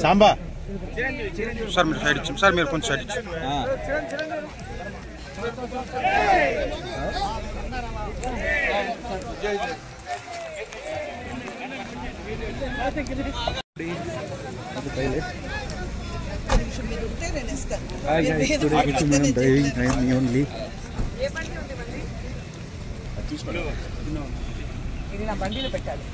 Samba sir मेरे side sir मेरे कौन साइड బండిలో పెట్టాలి.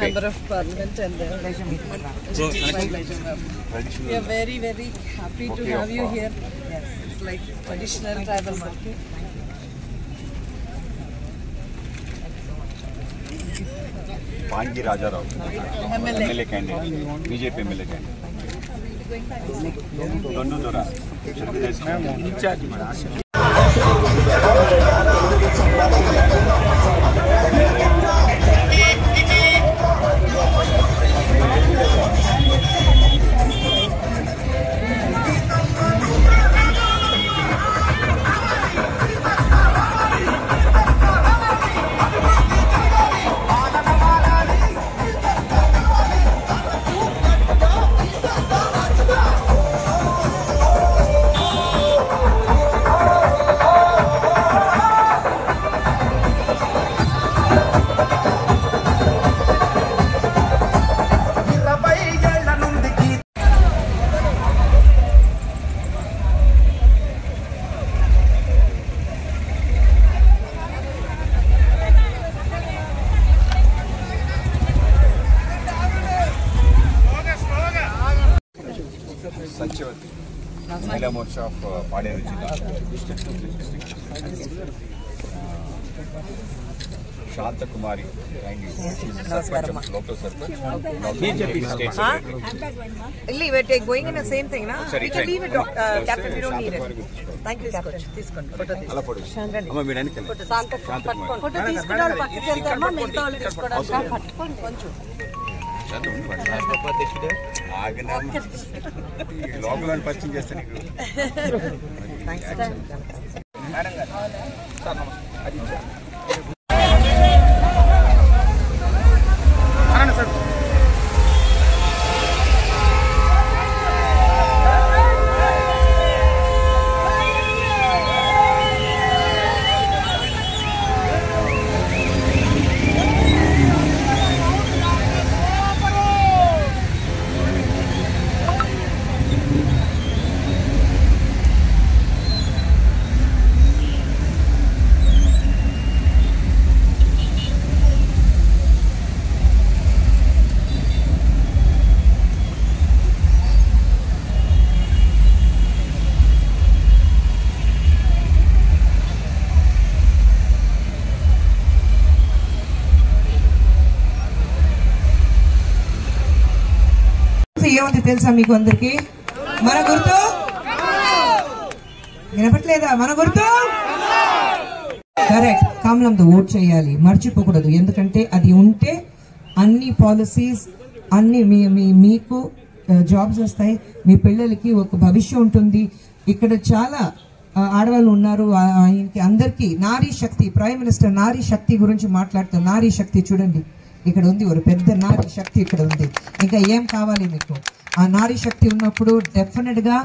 Member of Parliament and we are very happy to have you here. Yes, it's like traditional tribal market. Pangi Raja Rao MLA candidate BJP MLA candidate दोनों दोरा in charge सच्चवती महिला मोर्चा of Paderu जिला Shanta Kumari local sarpanch going in the same thing na we can leave it captain we don't need it thank you captain తీసుకోండి photo తీసుకోండి అమ్మ మీడానికి photo తీసుకున్నాడు పక్కకి వెళ్తామా మిగతా వాళ్ళు తీసుకోవడానికి పట్టుకోండి కొంచెం లోకల్ పరిచయం చేస్తాను ఏమంటే తెలుసా మీకు అందరికి మన గుర్తు వినపట్లేదా మన గుర్తు కరెక్ట్ కమలంతో ఓట్ చేయాలి మర్చిపోకూడదు ఎందుకంటే అది ఉంటే అన్ని పాలసీస్ అన్ని మీకు జాబ్స్ వస్తాయి మీ పిల్లలకి ఒక భవిష్యం ఉంటుంది ఇక్కడ చాలా ఆడవాళ్ళు ఉన్నారు ఆయనకి అందరికీ నారీ శక్తి ప్రైమ్ మినిస్టర్ నారీ శక్తి గురించి మాట్లాడుతూ నారీ శక్తి చూడండి ఇక్కడ ఉంది ఒక పెద్ద నారీ శక్తి ఇక్కడ ఉంది ఇంకా ఏం కావాలి మీకు ఆ నారీ శక్తి ఉన్నప్పుడు డెఫినెట్ గా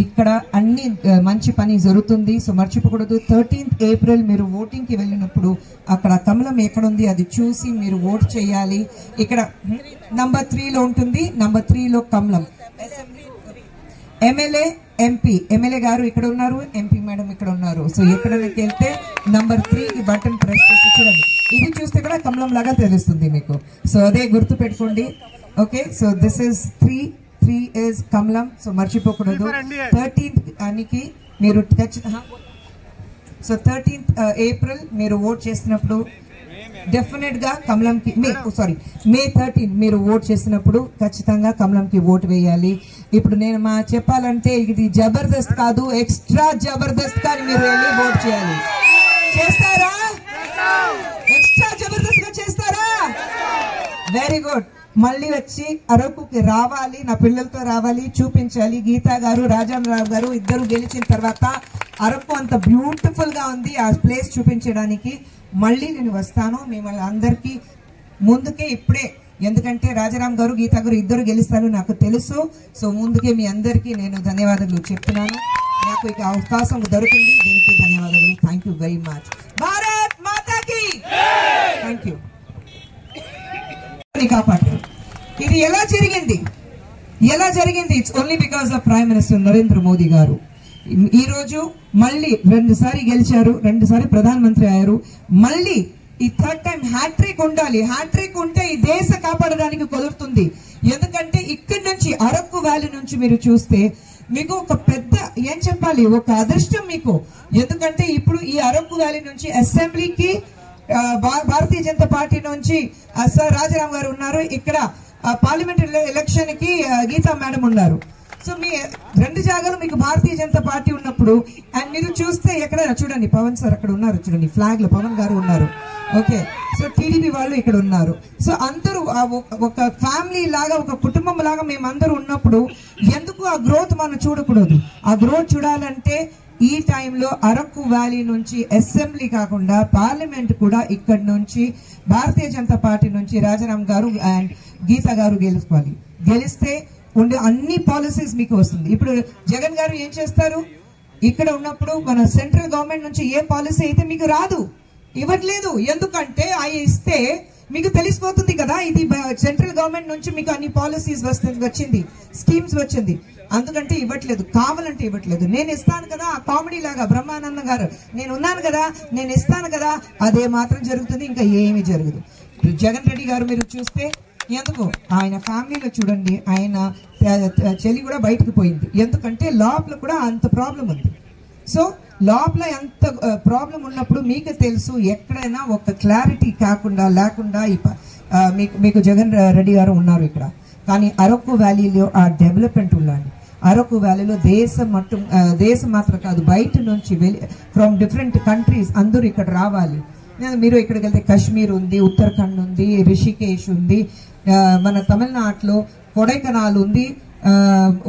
ఇక్కడ అన్ని మంచి పని జరుగుతుంది సో మర్చిపోకూడదు 13th ఏప్రిల్ మీరు ఓటింగ్ కి వెళ్ళినప్పుడు అక్కడ కమలం ఎక్కడ ఉంది అది చూసి మీరు ఓట్ చేయాలి ఇక్కడ నంబర్ 3 లో ఉంటుంది నంబర్ 3 లో కమలం ఎమ్మెల్యే ఎంపీ ఎమ్మెల్యే గారు ఇక్కడ ఉన్నారు ఎంపీ మేడం ఇక్కడ ఉన్నారు సో ఎక్కడికి వెళ్తే నంబర్ 3 కి బటన్ ప్రెస్ చేసి చూడండి ఇది చూస్తే కూడా కమలం లాగా తెలుస్తుంది మీకు సో అదే గుర్తు పెట్టుకోండి okay so this is 3 is కమలం సో మర్చిపోకూడదు 13th అనికి మీరు సో 13th ఏప్రిల్ మీరు ఓట్ చేసినప్పుడు డెఫినెట్ గా కమలం కి మే 13 మీరు ఓట్ చేసినప్పుడు ఖచ్చితంగా కమలం కి ఓట్ వేయాలి ఇప్పుడు నేను చెప్పాలంటే ఇది జబర్దస్త్ కాదు ఎక్స్ట్రా జబర్దస్త్ గా మీరు వెళ్ళి ఓట్ చేయాలి చేస్తారా ఎక్స్ట్రా జబర్దస్త్ గా చేస్తారా వెరీ గుడ్ మళ్ళీ వచ్చి అరకుకి రావాలి, నా పిల్లలతో రావాలి, చూపించాలి. గీతా గారు, రాజారావు గారు ఇద్దరు గెలిచిన తర్వాత అరకు అంత బ్యూటిఫుల్ గా ఉంది, ఆ ప్లేస్ చూపించడానికి మళ్ళీ నేను వస్తాను మిమ్మల్ని అందరికీ ముందుకే ఇప్పుడే. ఎందుకంటే రాజారాం గారు, గీతా గారు ఇద్దరు గెలుస్తారు నాకు తెలుసు. సో ముందుకే మీ అందరికీ నేను ధన్యవాదాలు చెప్తున్నాను. నాకు ఇక అవకాశం దొరికింది, దీనికి ధన్యవాదాలు. Thank you very much. Bharat మాతాకి థ్యాంక్ యూ. కాపాడారు. ఇది ఎలా జరిగింది? It's only because of prime minister Narendra Modi గారు. ఈ రోజు మళ్ళీ 2 సారి గెలిచారు, 2 సారి ప్రధానమంత్రి అయ్యారు. మళ్ళీ ఈ థర్డ్ టైం హ్యాట్రిక్ ఉండాలి. హ్యాట్రిక్ ఉంటే ఈ దేశ కాపాడడానికి కుదురుతుంది. ఎందుకంటే ఇక్కడి నుంచి అరకు వ్యాలీ నుంచి మీరు చూస్తే మీకు ఒక పెద్ద ఏం చెప్పాలి, ఒక అదృష్టం మీకు. ఎందుకంటే ఇప్పుడు ఈ అరకు వ్యాలీ నుంచి అసెంబ్లీకి భారతీయ జనతా పార్టీ నుంచి సార్ రాజారాం గారు ఉన్నారు, ఇక్కడ పార్లమెంట్ ఎలక్షన్ కి గీతా మేడం ఉన్నారు. సో మీ 2 జాగాలు మీకు భారతీయ జనతా పార్టీ ఉన్నప్పుడు అండ్ మీరు చూస్తే ఎక్కడైనా చూడండి పవన్ సార్ అక్కడ ఉన్నారు, చూడండి ఫ్లాగ్ లో పవన్ గారు ఉన్నారు. ఓకే, సో టీడీపీ వాళ్ళు ఇక్కడ ఉన్నారు. సో అందరూ ఒక ఫ్యామిలీ లాగా, ఒక కుటుంబం లాగా మేమందరూ ఉన్నప్పుడు ఎందుకు ఆ గ్రోత్ మనం చూడకూడదు? ఆ గ్రోత్ చూడాలంటే ఈ టైంలో అరకు వ్యాలీ నుంచి అసెంబ్లీ కాకుండా పార్లమెంట్ కూడా ఇక్కడ నుంచి భారతీయ జనతా పార్టీ నుంచి రాజారాం గారు అండ్ గీతా గారు గెలుచుకోవాలి. గెలిస్తే ఉండే అన్ని పాలసీస్ మీకు వస్తుంది. ఇప్పుడు జగన్ గారు ఏం చేస్తారు? ఇక్కడ ఉన్నప్పుడు మన సెంట్రల్ గవర్నమెంట్ నుంచి ఏ పాలసీ అయితే మీకు రాదు, ఇవ్వట్లేదు. ఎందుకంటే అవి ఇస్తే మీకు తెలిసిపోతుంది కదా, ఇది సెంట్రల్ గవర్నమెంట్ నుంచి మీకు అన్ని పాలసీస్ వచ్చింది, స్కీమ్స్ వచ్చింది. అందుకంటే ఇవ్వట్లేదు, కావాలంటే ఇవ్వట్లేదు. నేను ఇస్తాను కదా, కామెడీ లాగా బ్రహ్మానంద గారు నేను ఉన్నాను కదా, నేను ఇస్తాను కదా, అదే మాత్రం జరుగుతుంది, ఇంకా ఏమీ జరగదు. జగన్ రెడ్డి గారు మీరు చూస్తే ఎందుకు ఆయన ఫ్యామిలీలో చూడండి, ఆయన చెల్లి కూడా బయటకు పోయింది. ఎందుకంటే లోపల కూడా అంత ప్రాబ్లం ఉంది. సో లోపల ఎంత ప్రాబ్లం ఉన్నప్పుడు మీకు తెలుసు, ఎక్కడైనా ఒక క్లారిటీ లేకుండా మీకు జగన్ రెడ్డి గారు ఉన్నారు ఇక్కడ. కానీ అరకు వ్యాలీలో ఆ డెవలప్మెంట్ ఉండాలి. అరకు వ్యాలీలో దేశం మాత్రం కాదు, బయట నుంచి ఫ్రమ్ డిఫరెంట్ కంట్రీస్ అందరూ ఇక్కడ రావాలి. మీరు ఇక్కడికి వెళ్తే కాశ్మీర్ ఉంది, ఉత్తరాఖండ్ ఉంది, రిషికేశ్ ఉంది, మన తమిళనాడులో కొడైకెనాల్ ఉంది,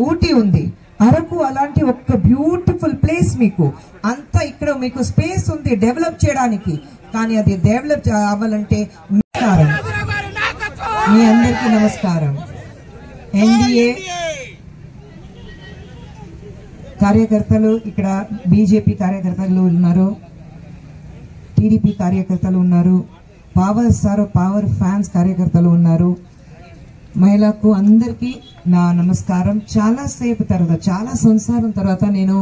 ఊటీ ఉంది. అరకు అలాంటి ఒక బ్యూటిఫుల్ ప్లేస్ మీకు అంతా ఇక్కడ మీకు స్పేస్ ఉంది డెవలప్ చేయడానికి. కానీ అది డెవలప్ అవ్వాలంటే మీ అందరికీ నమస్కారం. ఎన్డీఏ కార్యకర్తలు ఇక్కడ, బీజేపీ కార్యకర్తలు ఉన్నారు, టీడీపీ కార్యకర్తలు ఉన్నారు, పవర్ ఫ్యాన్స్ కార్యకర్తలు ఉన్నారు. మహిళకు అందరికీ నా నమస్కారం. చాలా సేపు తర్వాత, చాలా సంవత్సరం తర్వాత నేను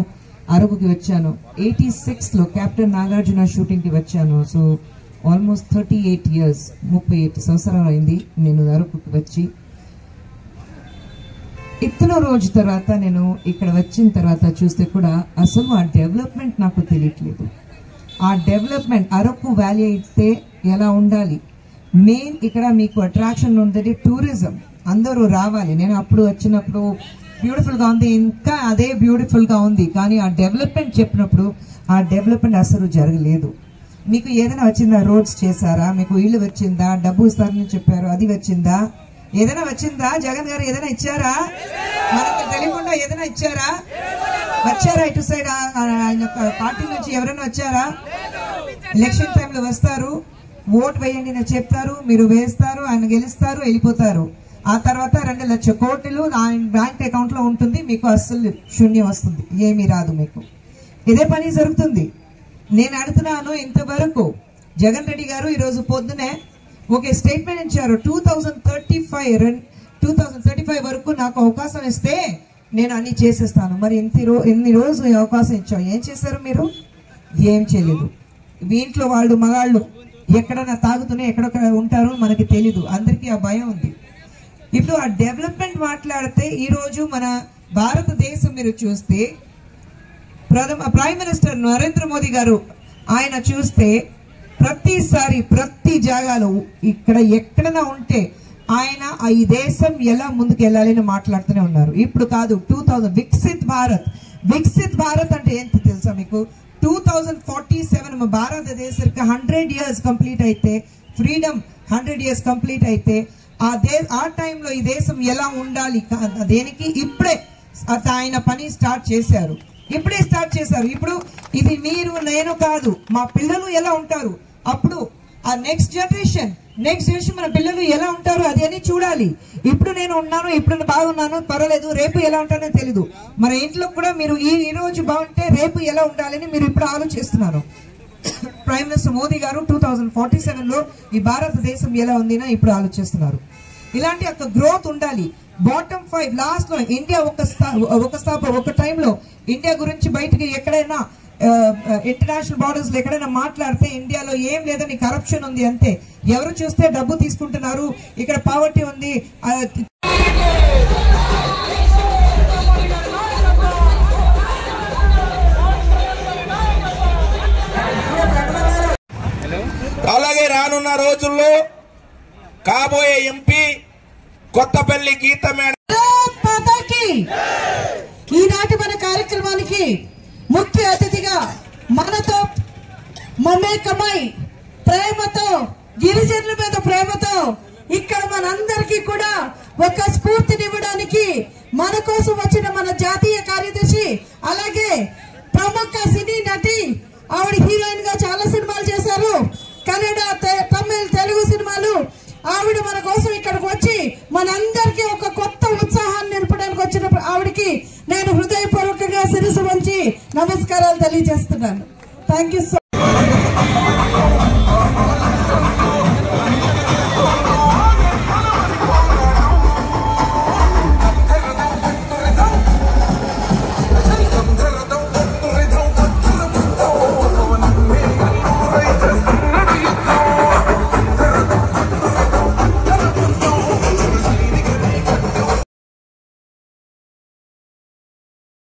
అరకుకి వచ్చాను. 86లో కెప్టెన్ నాగార్జున షూటింగ్ కి వచ్చాను. సో ఆల్మోస్ట్ 38 years, 38 సంవత్సరాలు అయింది నేను అరకుకి వచ్చి. ఇతన రోజు తర్వాత నేను ఇక్కడ వచ్చిన తర్వాత చూస్తే కూడా అసలు ఆ డెవలప్మెంట్ నాకు తెలియట్లేదు. ఆ డెవలప్మెంట్ అరకు వ్యాలీ అయితే ఎలా ఉండాలి? మెయిన్ ఇక్కడ మీకు అట్రాక్షన్ ఉండేది టూరిజం, అందరూ రావాలి. నేను అప్పుడు వచ్చినప్పుడు బ్యూటిఫుల్ గా ఉంది, ఇంకా అదే బ్యూటిఫుల్ గా ఉంది. కానీ ఆ డెవలప్మెంట్ చెప్పినప్పుడు ఆ డెవలప్మెంట్ అసలు జరగలేదు. మీకు ఏదైనా వచ్చిందా? రోడ్స్ చేశారా? మీకు ఇల్లు వచ్చిందా? డబ్బు ఇస్తారని చెప్పారు, అది వచ్చిందా? ఏదైనా వచ్చిందా? జగన్ గారు ఏదైనా ఇచ్చారా? మనకు తెలియకుండా ఏదైనా ఇచ్చారా? వచ్చారా? ఇటు సైడ్ ఆయన పార్టీ నుంచి ఎవరైనా వచ్చారా? ఎలక్షన్ టైంలో వస్తారు, ఓట్ వేయండి అని చెప్తారు, మీరు వేస్తారు, ఆయన గెలుస్తారు, వెళ్ళిపోతారు. ఆ తర్వాత 2 లక్షల కోట్లు ఆయన బ్యాంక్ అకౌంట్ లో ఉంటుంది, మీకు అస్సలు శూన్యం వస్తుంది, ఏమీ రాదు మీకు. ఇదే పని జరుగుతుంది. నేను అడుగుతున్నాను, ఇంతవరకు జగన్ రెడ్డి గారు ఈరోజు పొద్దునే ఒక స్టేట్మెంట్ ఇచ్చారు, 2035 వరకు నాకు అవకాశం ఇస్తే నేను అన్ని చేసేస్తాను. మరి ఎన్ని రోజులు అవకాశం ఇచ్చావు, ఏం చేశారు మీరు? ఏం చేయలేదు. వీంట్లో వాళ్ళు మగాళ్ళు ఎక్కడైనా తాగుతూనే ఎక్కడొక్కడ ఉంటారు, మనకి తెలీదు, అందరికీ ఆ భయం ఉంది. ఇప్పుడు ఆ డెవలప్మెంట్ మాట్లాడితే ఈ రోజు మన భారతదేశం మీరు చూస్తే ప్రైమ్ మినిస్టర్ నరేంద్ర మోదీ గారు ఆయన చూస్తే ప్రతిసారి ప్రతి జాగాలో ఇక్కడ ఎక్కడైనా ఉంటే ఆయన ఈ దేశం ఎలా ముందుకు వెళ్ళాలని మాట్లాడుతూనే ఉన్నారు. ఇప్పుడు కాదు, 2000 వికసిత్ భారత్ అంటే ఏంటి తెలుసా మీకు? 2047 భారతదేశానికి 100 years కంప్లీట్ అయితే, ఫ్రీడమ్ 100 years కంప్లీట్ అయితే ఆ టైంలో ఈ దేశం ఎలా ఉండాలి దేనికి ఇప్పుడే ఆయన పని స్టార్ట్ చేశారు. ఇప్పుడు ఇది మీరు నేను కాదు, మా పిల్లలు ఎలా ఉంటారు, అప్పుడు ఆ నెక్స్ట్ జనరేషన్ మన పిల్లలు ఎలా ఉంటారు అది అని చూడాలి. ఇప్పుడు నేను ఉన్నాను, ఇప్పుడు బాగున్నాను, పర్వాలేదు, రేపు ఎలా ఉంటానో తెలీదు. మన ఇంట్లో కూడా మీరు ఈ రోజు బాగుంటే రేపు ఎలా ఉండాలని మీరు ఇప్పుడు ఆలోచిస్తున్నారు. ప్రైమ్ మినిస్టర్ మోదీ గారు 2047లో ఈ భారతదేశం ఎలా ఉందినా ఇప్పుడు ఆలోచిస్తున్నారు. ఇలాంటి ఒక గ్రోత్ ఉండాలి. బాటమ్ 5 లాస్ట్ లో ఇండియా ఒక టైంలో ఇండియా గురించి బయటకి ఎక్కడైనా ఇంటర్నేషనల్ బార్డర్స్ లో ఎక్కడైనా మాట్లాడితే ఇండియాలో ఏం లేదని కరప్షన్ ఉంది అంతే. ఎవరు చూస్తే డబ్బు తీసుకుంటున్నారు, ఇక్కడ పావర్టీ ఉంది. అలాగే రానున్న రోజుల్లో కాబోయే ఎంపీ కొత్తపల్లి గీత మేడం. ఈనాటి మన కార్యక్రమానికి ముఖ్య అతిథిగా మనతో మమేకమై ప్రేమతో గిరిజనుల మీద ప్రేమతో ఇక్కడ మనందరికీ కూడా ఒక స్ఫూర్తినివ్వడానికి మన కోసం వచ్చిన మన జాతీయ కార్యదర్శి, అలాగే ప్రముఖ సినీ నటి, ఆవిడ హీరోయిన్ గా చాలా సినిమాలు చేశారు, కన్నడ, తమిళ, తెలుగు సినిమాలు. ఆవిడ మన కోసం ఇక్కడికి వచ్చి మనందరికీ ఒక కొత్త ఉత్సాహాన్ని నింపడానికి వచ్చిన ఆవిడకి నేను హృదయపూర్వకంగా శిరస్సు వంచి నమస్కారాలు తెలియజేస్తున్నాను. Thank you so